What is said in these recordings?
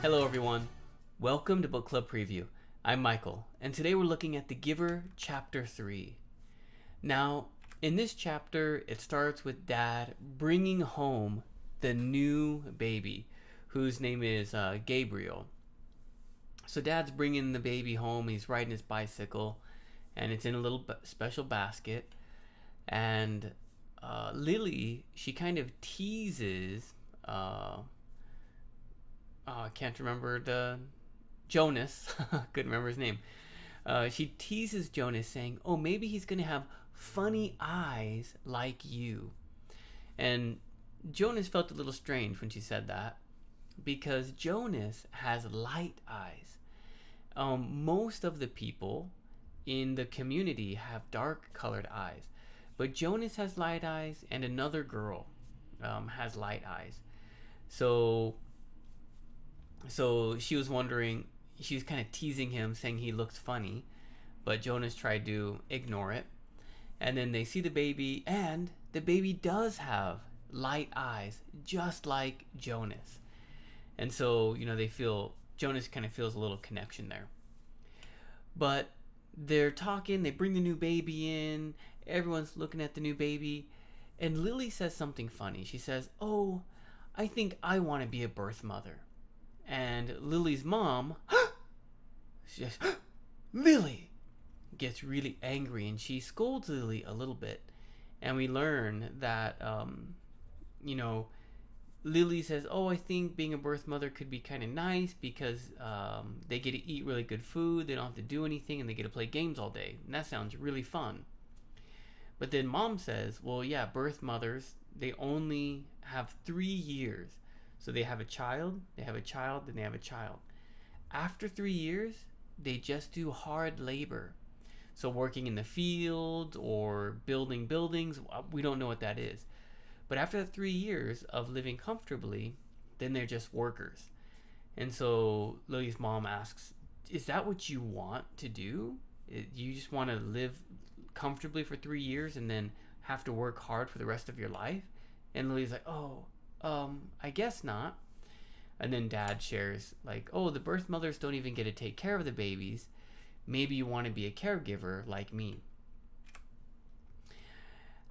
Hello, everyone. Welcome to Book Club Preview. I'm Michael, and today we're looking at The Giver, Chapter 3. Now, in this chapter, it starts with Dad bringing home the new baby, whose name is Gabriel. So Dad's bringing the baby home. He's riding his bicycle, and it's in a little special basket. And Lily, she kind of teases. I can't remember Jonas. Couldn't remember his name. She teases Jonas, saying, "Oh, maybe he's gonna have funny eyes like you." And Jonas felt a little strange when she said that, because Jonas has light eyes. Most of the people in the community have dark colored eyes, but Jonas has light eyes, and another girl has light eyes. So she was wondering, she was kind of teasing him, saying he looked funny, but Jonas tried to ignore it. And then they see the baby, and the baby does have light eyes, just like Jonas. And so, Jonas kind of feels a little connection there. But they're talking, they bring the new baby in, everyone's looking at the new baby, and Lily says something funny. She says, "Oh, I think I want to be a birth mother." And Lily's mom, she just, Lily, gets really angry, and she scolds Lily a little bit. And we learn that, Lily says, "Oh, I think being a birth mother could be kind of nice because they get to eat really good food, they don't have to do anything, and they get to play games all day. And that sounds really fun." But then Mom says, "Well, yeah, birth mothers, they only have 3 years. So they have a child, then they have a child. After 3 years, they just do hard labor. So working in the fields or building buildings, we don't know what that is. But after 3 years of living comfortably, then they're just workers." And so Lily's mom asks, "Is that what you want to do? You just want to live comfortably for 3 years and then have to work hard for the rest of your life?" And Lily's like, I guess not." And then Dad shares, like, "Oh, the birth mothers don't even get to take care of the babies. Maybe you want to be a caregiver like me."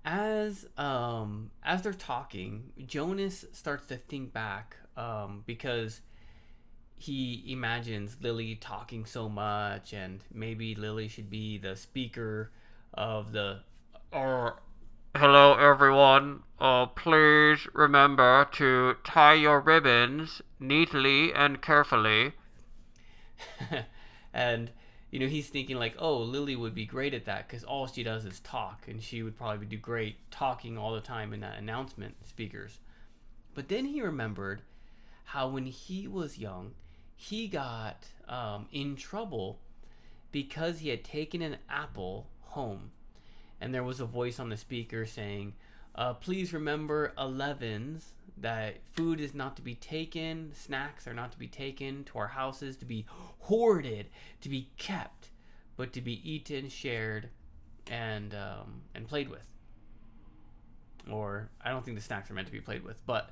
As they're talking, Jonas starts to think back, because he imagines Lily talking so much, and maybe Lily should be the speaker of the "Hello, everyone. Please remember to tie your ribbons neatly and carefully." And, he's thinking like, "Oh, Lily would be great at that because all she does is talk, and she would probably do great talking all the time in that announcement speakers." But then he remembered how when he was young, he got in trouble because he had taken an apple home. And there was a voice on the speaker saying, "Please remember 11s, that food is not to be taken, snacks are not to be taken to our houses, to be hoarded, to be kept, but to be eaten, shared, and played with." Or, I don't think the snacks are meant to be played with, but...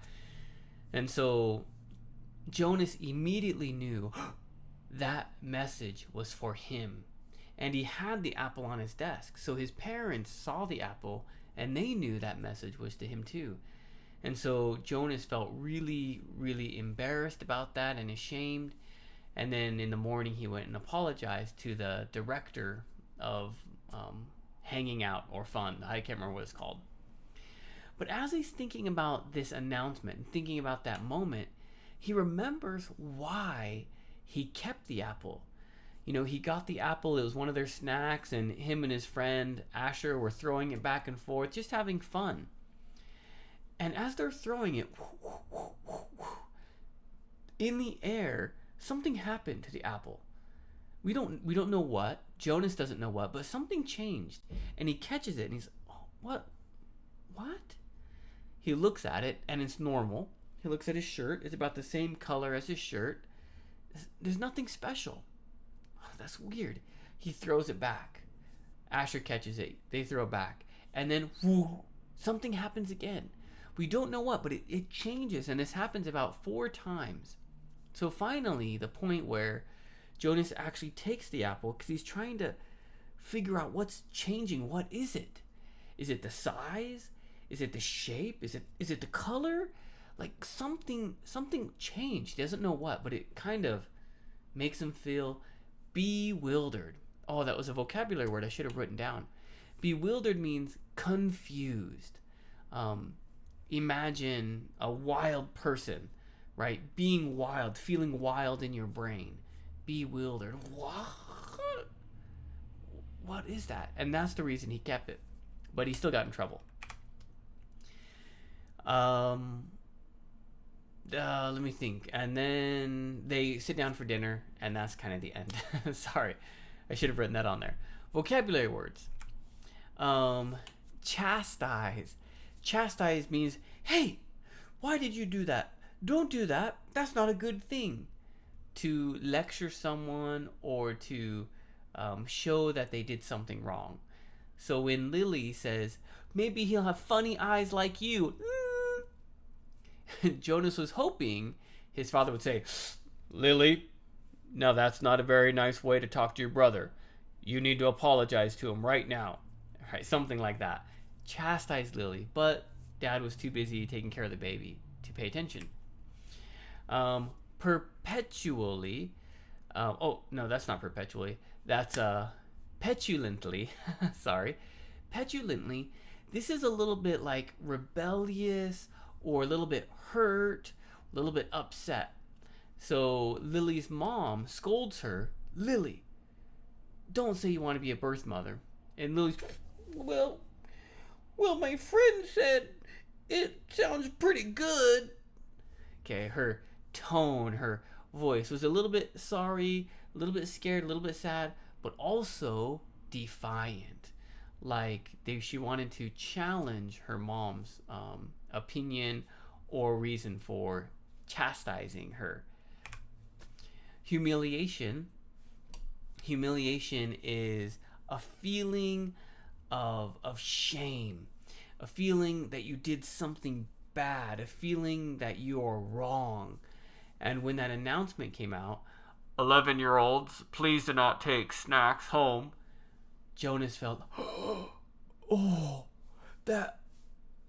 And so Jonas immediately knew that message was for him. And he had the apple on his desk. So his parents saw the apple, and they knew that message was to him too. And so Jonas felt really, really embarrassed about that and ashamed. And then in the morning, he went and apologized to the director of Hanging Out or Fun. I can't remember what it's called. But as he's thinking about this announcement and thinking about that moment, he remembers why he kept the apple. He got the apple, it was one of their snacks, and him and his friend Asher were throwing it back and forth, just having fun. And as they're throwing it, in the air, something happened to the apple. We don't know what. Jonas doesn't know what, but something changed. And he catches it, and he's, "Oh, what? He looks at it, and it's normal. He looks at his shirt, it's about the same color as his shirt. There's nothing special. That's weird." He throws it back. Asher catches it. They throw it back. And then, something happens again. We don't know what, but it changes. And this happens about 4 times. So finally, the point where Jonas actually takes the apple because he's trying to figure out what's changing. What is it? Is it the size? Is it the shape? Is it the color? Like something changed. He doesn't know what, but it kind of makes him feel bewildered. Oh, that was a vocabulary word I should have written down. Bewildered means confused. Imagine a wild person, right? Being wild, feeling wild in your brain. Bewildered. What is that? And that's the reason he kept it. But he still got in trouble. Let me think. And then they sit down for dinner, and that's kind of the end. Sorry, I should have written that on there. Vocabulary words. Chastise. Chastise means, hey, why did you do that? Don't do that. That's not a good thing. To lecture someone or to show that they did something wrong. So when Lily says, maybe he'll have funny eyes like you, Jonas was hoping his father would say, Lily, now that's not a very nice way to talk to your brother. You need to apologize to him right now. Right, something like that. Chastise Lily, but Dad was too busy taking care of the baby to pay attention. Perpetually. Oh, no, that's not perpetually. That's petulantly. Sorry. Petulantly. This is a little bit like rebellious or a little bit hurt, a little bit upset. So Lily's mom scolds her, Lily, don't say you want to be a birth mother. And Lily's, well, my friend said it sounds pretty good. Okay, her tone, her voice was a little bit sorry, a little bit scared, a little bit sad, but also defiant. Like she wanted to challenge her mom's opinion or reason for chastising her. Humiliation. Humiliation is a feeling of shame, a feeling that you did something bad, a feeling that you're wrong. And when that announcement came out, 11-year-olds, please do not take snacks home, Jonas felt, oh,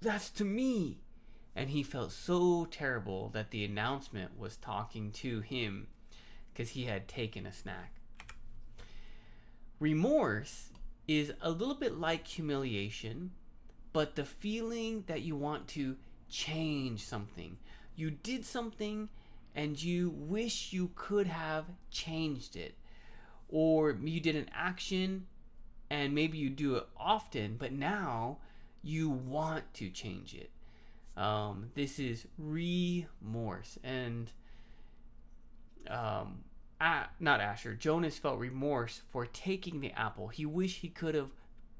that's to me. And he felt so terrible that the announcement was talking to him because he had taken a snack. Remorse is a little bit like humiliation, but the feeling that you want to change something. You did something and you wish you could have changed it. Or you did an action and maybe you do it often, but now you want to change it. This is remorse. And not Asher, Jonas felt remorse for taking the apple. He wished he could have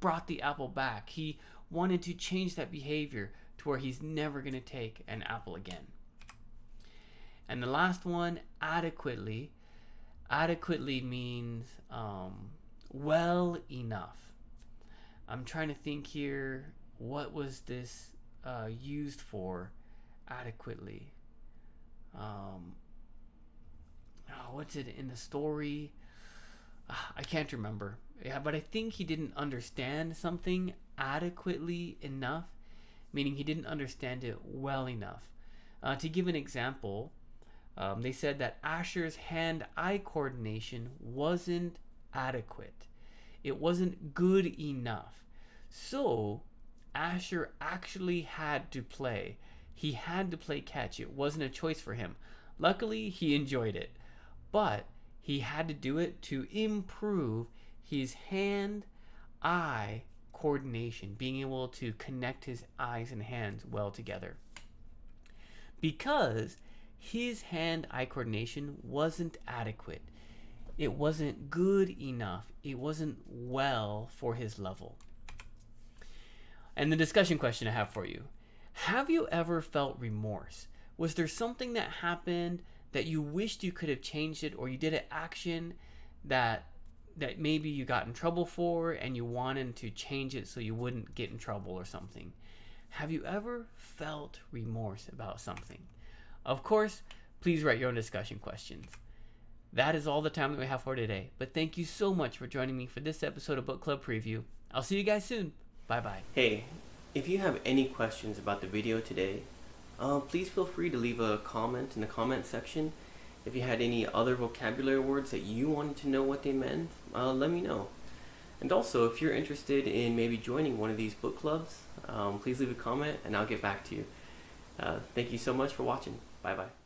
brought the apple back. He wanted to change that behavior to where he's never going to take an apple again. And the last one, adequately. Adequately means well enough. I'm trying to think here, what was this used for adequately? What's it in the story? I can't remember. Yeah, but I think he didn't understand something adequately enough, meaning he didn't understand it well enough. To give an example, they said that Asher's hand-eye coordination wasn't adequate. It wasn't good enough. So Asher actually had to play. He had to play catch. It wasn't a choice for him. Luckily, he enjoyed it. But he had to do it to improve his hand-eye coordination, being able to connect his eyes and hands well together. Because his hand-eye coordination wasn't adequate. It wasn't good enough. It wasn't well for his level. And the discussion question I have for you. Have you ever felt remorse? Was there something that happened that you wished you could have changed it, or you did an action that maybe you got in trouble for and you wanted to change it so you wouldn't get in trouble or something? Have you ever felt remorse about something? Of course, please write your own discussion questions. That is all the time that we have for today, but thank you so much for joining me for this episode of Book Club Preview. I'll see you guys soon. Bye-bye. Hey, if you have any questions about the video today, please feel free to leave a comment in the comment section. If you had any other vocabulary words that you wanted to know what they meant, let me know. And also, if you're interested in maybe joining one of these book clubs, please leave a comment and I'll get back to you. Thank you so much for watching. Bye-bye.